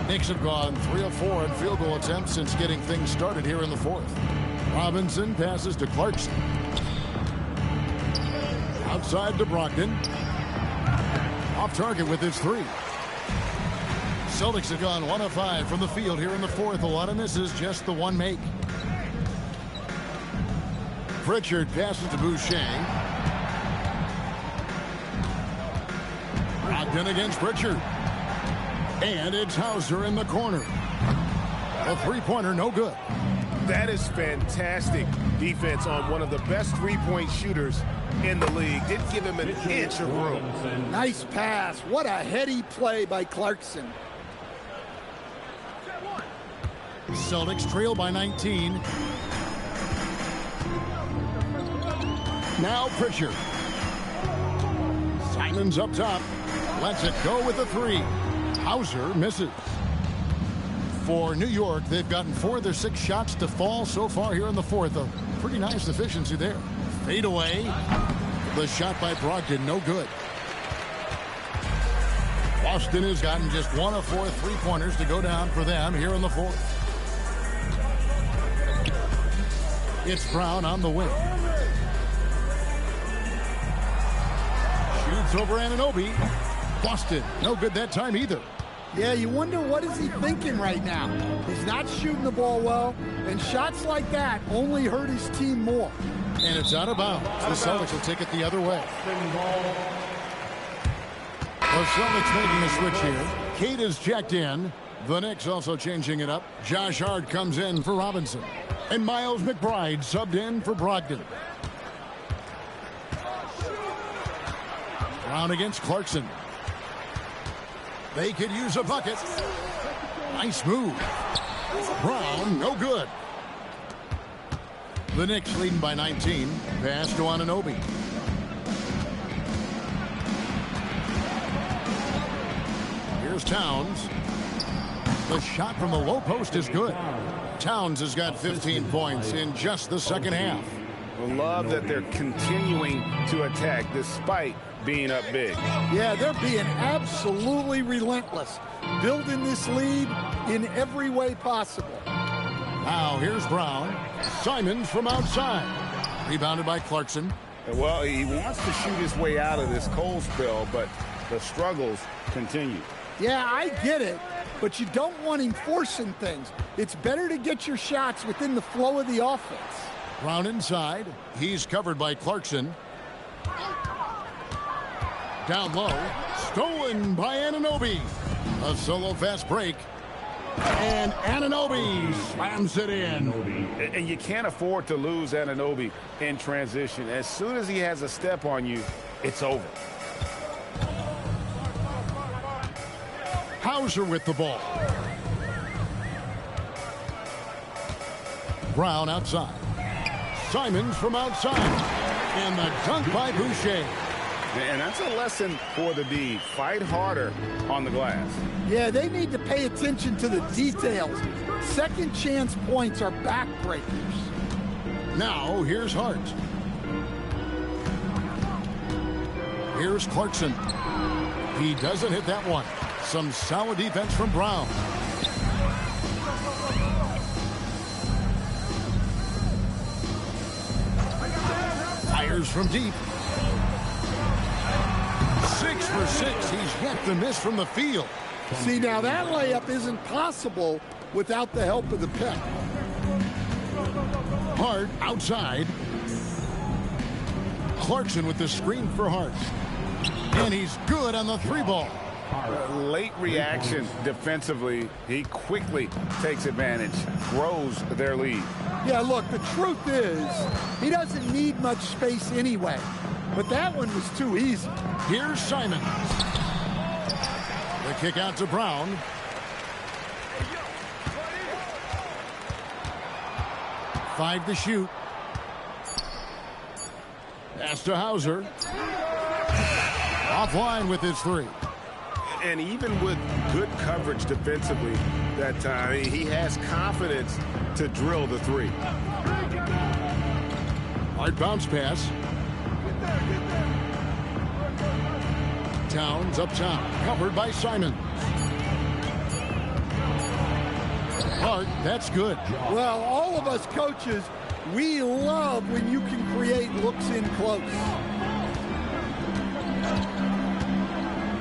Knicks have gone 3 of 4 in field goal attempts since getting things started here in the 4th. Robinson passes to Clarkson. Outside to Brogdon. Off target with his 3. Celtics have gone 1 of 5 from the field here in the 4th. A lot of misses, just the 1 make. Pritchard passes to Boucher. Brogdon against Pritchard. And it's Hauser in the corner. A three-pointer, no good. That is fantastic defense on one of the best three-point shooters in the league. Didn't give him an inch of room. Nice pass. What a heady play by Clarkson. Celtics trail by 19. Now Pritchard. Simons up top. Lets it go with a 3. Hauser misses. For New York, they've gotten 4 of their 6 shots to fall so far here in the 4th. A pretty nice efficiency there. Fade away. The shot by Brogdon, no good. Boston has gotten just 1 of 4 3-pointers to go down for them here in the 4th. It's Brown on the wing. Shoots over Anunoby. Busted. No good that time either. Yeah, you wonder what is he thinking right now. He's not shooting the ball well, and shots like that only hurt his team more. And it's out of bounds. The Celtics will take it the other way. The Celtics making a switch here. Kate is checked in. The Knicks also changing it up. Josh Hart comes in for Robinson. And Miles McBride subbed in for Brogdon. Brown against Clarkson. They could use a bucket. Nice move. Brown, no good. The Knicks leading by 19. Pass to Anunoby. Here's Towns. The shot from the low post is good. Towns has got 15 points in just the second half. I love that they're continuing to attack despite being up big. Yeah, they're being absolutely relentless, building this lead in every way possible. Now here's Brown. Simons from outside. Rebounded by Clarkson. Well, he wants to shoot his way out of this cold spell, but the struggles continue. Yeah, I get it, but you don't want him forcing things. It's better to get your shots within the flow of the offense. Brown inside. He's covered by Clarkson. Down low. Stolen by Anunoby. A solo fast break. And Anunoby slams it in. And you can't afford to lose Anunoby in transition. As soon as he has a step on you, it's over. Hauser with the ball. Brown outside. Simons from outside. And the dunk by Boucher. And that's a lesson for the D. Fight harder on the glass. Yeah, they need to pay attention to the details. Second chance points are backbreakers. Now, here's Hart. Here's Clarkson. He doesn't hit that one. Some solid defense from Brown. Fires from deep. 6 for 6. He's yet to miss from the field. See, now that layup isn't possible without the help of the pick. Hart outside. Clarkson with the screen for Hart. And he's good on the 3-ball. Late reaction defensively. He quickly takes advantage, grows their lead. Yeah, look, the truth is he doesn't need much space anyway. But that one was too easy. Here's Simons. The kick out to Brown. Five to shoot. Pass to Hauser. Offline with his 3. And even with good coverage defensively that time, he has confidence to drill the 3. Hard bounce pass. Towns up top, covered by Simons. Hart, that's good. Well, all of us coaches, we love when you can create looks in close.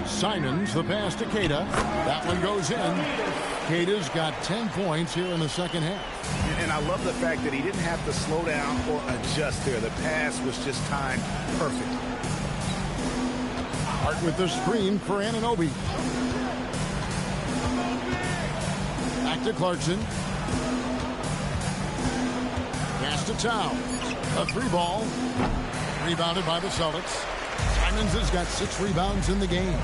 Simons, the pass to Queta. That one goes in. Queta's got 10 points here in the second half. And I love the fact that he didn't have to slow down or adjust there. The pass was just timed perfect. Hart with the screen for Anunoby. Back to Clarkson. Pass to Towns. A 3-ball. Rebounded by the Celtics. Simons has got 6 rebounds in the game.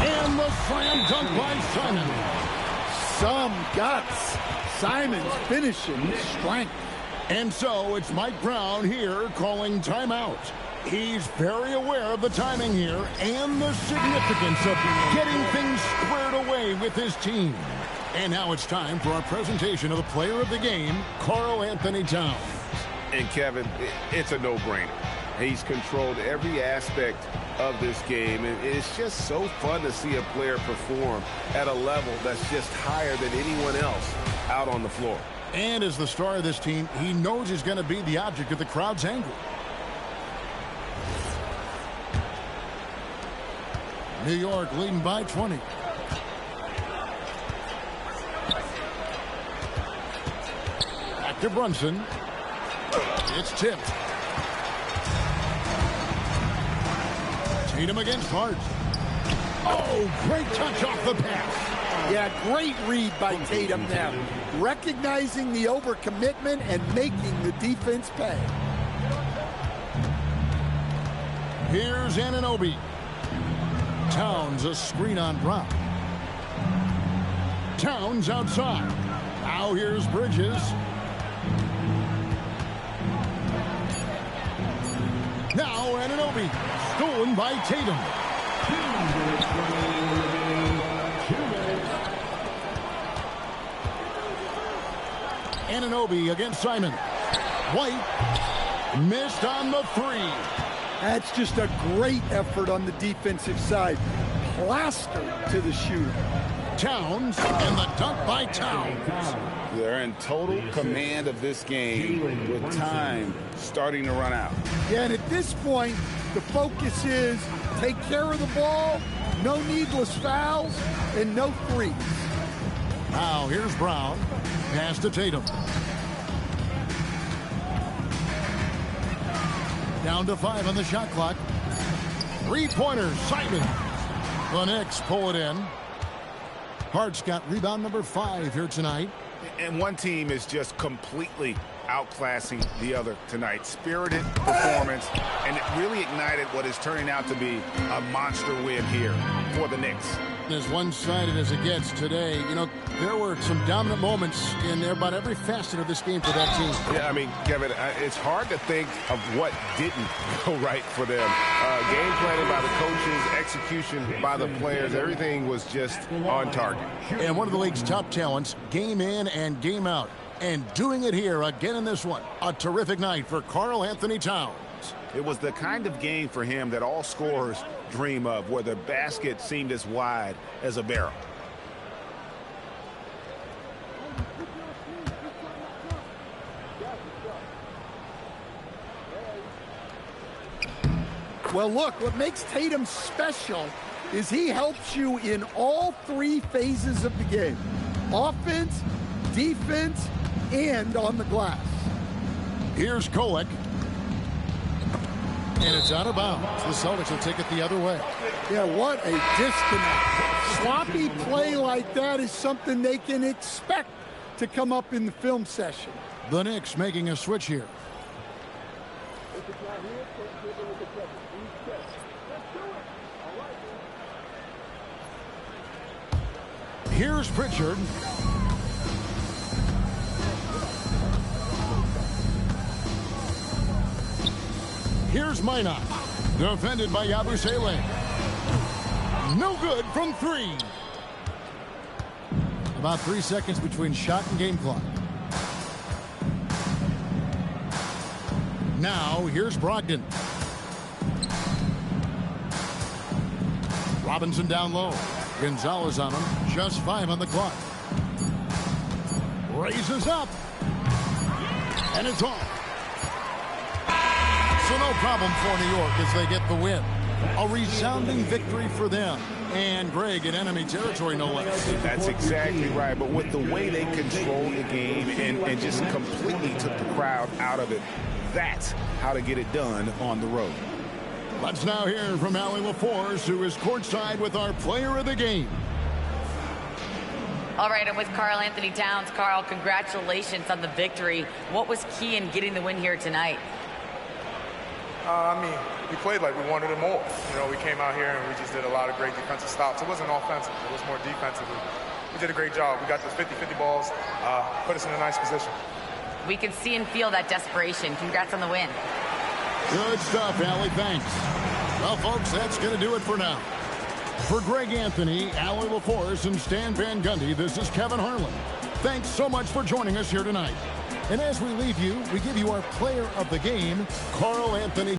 And the slam dunk by Simons. Some guts. Simons finishing with strength. And so it's Mike Brown here calling timeout. He's very aware of the timing here and the significance of getting things squared away with his team. And now it's time for our presentation of the player of the game, Karl-Anthony Towns. And Kevin, it's a no-brainer. He's controlled every aspect of this game, and it's just so fun to see a player perform at a level that's just higher than anyone else out on the floor. And as the star of this team, he knows he's going to be the object of the crowd's anger. New York leading by 20. Back to Brunson. It's tipped. Tatum against Hart. Oh, great touch off the pass. Yeah, great read by Tatum there. Recognizing the overcommitment and making the defense pay. Here's Anunoby. Towns a screen on Brown. Towns outside. Now here's Bridges. Now Anunoby. Stolen by Tatum. Anunoby against Simon. White missed on the three. That's just a great effort on the defensive side. Plaster to the shooter. Towns, and the dunk by Towns. They're in total command of this game with time starting to run out. Yeah, and at this point, the focus is take care of the ball, no needless fouls, and no threes. Now here's Brown. Pass to Tatum. Down to 5 on the shot clock. Three-pointer, Simon. The Knicks pull it in. Hart's got rebound number 5 here tonight. And one team is just completely outclassing the other tonight. Spirited performance, and it really ignited what is turning out to be a monster win here for the Knicks. As one-sided as it gets today, you know, there were some dominant moments in about every facet of this game for that team. Yeah, I mean, Kevin, it's hard to think of what didn't go right for them. Game planning by the coaches, execution by the players, everything was just on target. And one of the league's top talents, game in and game out. And doing it here again in this one. A terrific night for Karl Anthony Towns. It was the kind of game for him that all scorers dream of, where the basket seemed as wide as a barrel. Well, look, what makes Tatum special is he helps you in all 3 phases of the game. Offense, defense, and on the glass. Here's Kolek. And it's out of bounds. The Celtics will take it the other way. Yeah, what a disconnect. Sloppy play like that is something they can expect to come up in the film session. The Knicks making a switch here. Here's Pritchard. Here's Minot. Defended by Yabusele. No good from 3. About 3 seconds between shot and game clock. Now, here's Brogdon. Robinson down low. Gonzalez on him. Just 5 on the clock. Raises up. And it's off. So no problem for New York as they get the win. A resounding victory for them. And, Greg, in enemy territory, no less. That's exactly right. But with the way they controlled the game and just completely took the crowd out of it, that's how to get it done on the road. Let's now hear from Allie LaForce, who is courtside with our player of the game. All right, I'm with Karl Anthony Towns. Karl, congratulations on the victory. What was key in getting the win here tonight? I mean, we played like we wanted it more. You know, we came out here and we just did a lot of great defensive stops. It wasn't offensive. It was more defensively. We did a great job. We got those 50-50 balls, put us in a nice position. We can see and feel that desperation. Congrats on the win. Good stuff, Allie. Thanks. Well, folks, that's going to do it for now. For Greg Anthony, Allie LaForce, and Stan Van Gundy, this is Kevin Harlan. Thanks so much for joining us here tonight. And as we leave you, we give you our player of the game, Karl Anthony